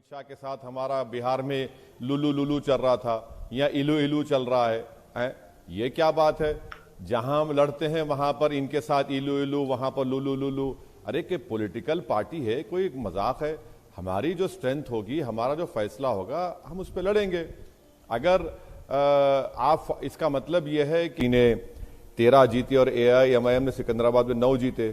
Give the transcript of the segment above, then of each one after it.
अमित शाह के साथ हमारा बिहार में लुलू लुलू चल रहा था या इलू इलू चल रहा है? ये क्या बात है? जहां हम लड़ते हैं वहां पर इनके साथ इलू इलू, वहां पर लुलू लुलू। अरे कि पॉलिटिकल पार्टी है, कोई मजाक है? हमारी जो स्ट्रेंथ होगी, हमारा जो फैसला होगा, हम उस पर लड़ेंगे। अगर आप इसका मतलब यह है कि इन्हें 13 जीते और AIMIM ने सिकंदराबाद में 9 जीते,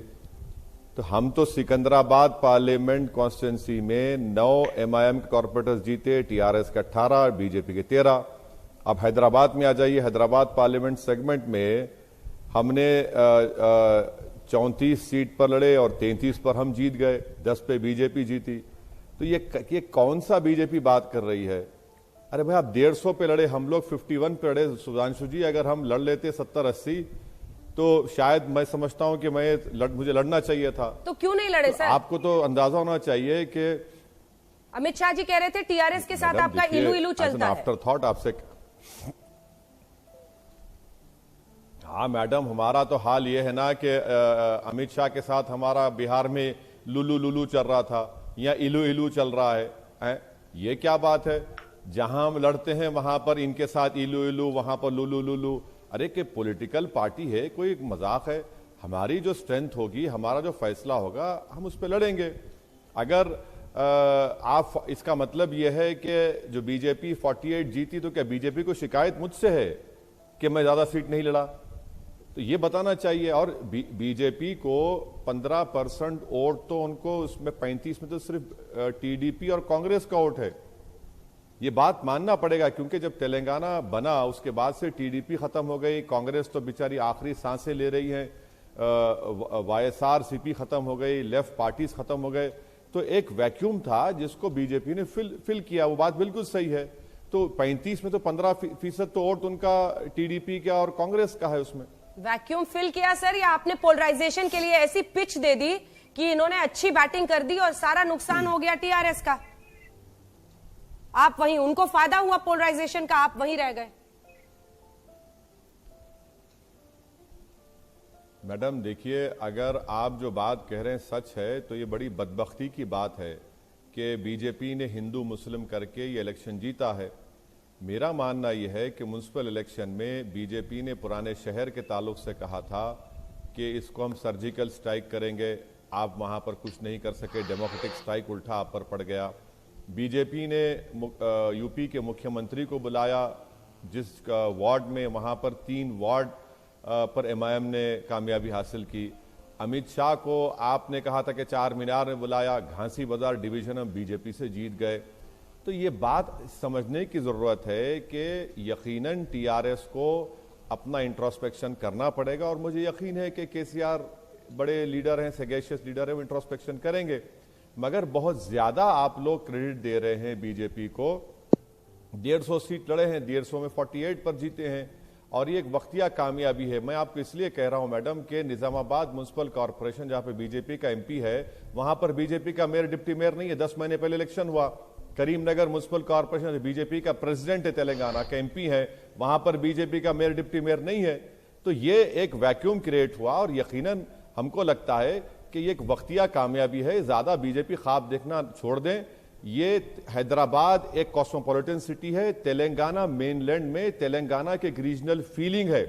तो हम तो सिकंदराबाद पार्लियामेंट कॉन्स्टिट्यूंसी में 9 MIM के कॉर्पोरेटर्स जीते, TRS के 18, बीजेपी के 13। अब हैदराबाद में आ जाइए, हैदराबाद पार्लियामेंट सेगमेंट में हमने 34 सीट पर लड़े और 33 पर हम जीत गए, 10 पे बीजेपी जीती। तो ये कौन सा बीजेपी बात कर रही है? अरे भाई, आप 150 पे लड़े, हम लोग 51 पे लड़े। सुधांशु जी, अगर हम लड़ लेते 70-80 तो शायद मैं समझता हूं कि मुझे लड़ना चाहिए था। तो क्यों नहीं लड़े सर? आपको तो अंदाजा होना चाहिए कि अमित शाह जी कह रहे थे TRS के साथ आपका इलू इलू चलता है। आफ्टर थॉट आपसे, हाँ मैडम, हमारा तो हाल ये है ना कि अमित शाह के साथ हमारा बिहार में लुलू लुलू चल रहा था या इलू इलू चल रहा है? ये क्या बात है? जहां हम लड़ते हैं वहां पर इनके साथ इलू इलू, वहां पर लुलू लुलू। अरे कि पॉलिटिकल पार्टी है, कोई मजाक है? हमारी जो स्ट्रेंथ होगी, हमारा जो फैसला होगा, हम उस पर लड़ेंगे। अगर आप इसका मतलब यह है कि जो बीजेपी 48 जीती, तो क्या बीजेपी को शिकायत मुझसे है कि मैं ज्यादा सीट नहीं लड़ा? तो ये बताना चाहिए। और बीजेपी को 15% वोट, तो उनको उसमें 35 में तो सिर्फ TDP और कांग्रेस का वोट है। ये बात मानना पड़ेगा, क्योंकि जब तेलंगाना बना उसके बाद से TDP खत्म हो गई, कांग्रेस तो बेचारी आखिरी सांसें ले रही है, YSRCP खत्म हो गई, लेफ्ट पार्टीज खत्म हो गए। तो एक वैक्यूम था जिसको बीजेपी ने फिल किया। वो बात बिल्कुल सही है। तो 35 में तो 15% तो वोट उनका TDP का और कांग्रेस का है। उसमें वैक्यूम फिल किया सर, या आपने पोलराइजेशन के लिए ऐसी पिच दे दी कि इन्होंने अच्छी बैटिंग कर दी और सारा नुकसान हो गया TRS का? आप वहीं, उनको फायदा हुआ पोलराइजेशन का, आप वहीं रह गए। मैडम देखिए, अगर आप जो बात कह रहे हैं सच है, तो ये बड़ी बदबख्ती की बात है कि बीजेपी ने हिंदू मुस्लिम करके ये इलेक्शन जीता है। मेरा मानना यह है कि म्युनिसिपल इलेक्शन में बीजेपी ने पुराने शहर के ताल्लुक से कहा था कि इसको हम सर्जिकल स्ट्राइक करेंगे, आप वहां पर कुछ नहीं कर सके, डेमोक्रेटिक स्ट्राइक उल्टा आप पर पड़ गया। बीजेपी ने यूपी के मुख्यमंत्री को बुलाया, जिस वार्ड में वहां पर 3 वार्ड पर MIM ने कामयाबी हासिल की। अमित शाह को आपने कहा था कि 4 मीनार में बुलाया, घासी बाजार डिवीजन हम बीजेपी से जीत गए। तो ये बात समझने की जरूरत है कि यकीनन TRS को अपना इंट्रोस्पेक्शन करना पड़ेगा, और मुझे यकीन है कि KCR बड़े लीडर हैं, सगेशियस लीडर हैं, वो इंट्रोस्पेक्शन करेंगे। मगर बहुत ज्यादा आप लोग क्रेडिट दे रहे हैं बीजेपी को। 150 सीट लड़े हैं, 150 में 48 पर जीते हैं, और ये एक वक्तिया कामयाबी है। मैं आपको इसलिए कह रहा हूं मैडम कि निजामाबाद म्युनिसिपल कॉर्पोरेशन, जहां पे बीजेपी का MP है, वहां पर बीजेपी का मेयर डिप्टी मेयर नहीं है। 10 महीने पहले इलेक्शन हुआ। करीमनगर म्युनिसिपल कॉर्पोरेशन, बीजेपी का प्रेसिडेंट है, तेलंगाना का MP है, वहां पर बीजेपी का मेयर डिप्टी मेयर नहीं है। तो ये एक वैक्यूम क्रिएट हुआ, और यकीनन हमको लगता है कि ये एक वक्तिया कामयाबी है। ज्यादा बीजेपी ख्वाब देखना छोड़ दें। ये हैदराबाद एक कॉस्मोपॉलिटन सिटी है, तेलंगाना मेनलैंड में तेलंगाना की एक रीजनल फीलिंग है,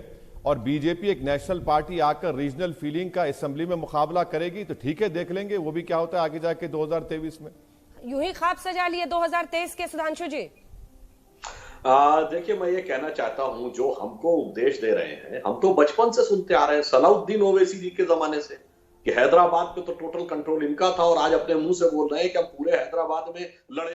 और बीजेपी एक नेशनल पार्टी आकर रीजनल फीलिंग का असेंबली में मुकाबला करेगी, तो ठीक है, देख लेंगे वो भी क्या होता है आगे जाके 2023 में। यूं ही ख्वाब सजा लिए 2023 के सुधांशु जी? देखिए, मैं ये कहना चाहता हूं, जो हमको उपदेश दे रहे हैं, हम तो बचपन से सुनते आ रहे हैं, सलाउद्दीन ओवैसी जी के जमाने से, कि हैदराबाद पे तो टोटल कंट्रोल इनका था, और आज अपने मुंह से बोल रहे हैं कि हम पूरे हैदराबाद में लड़े।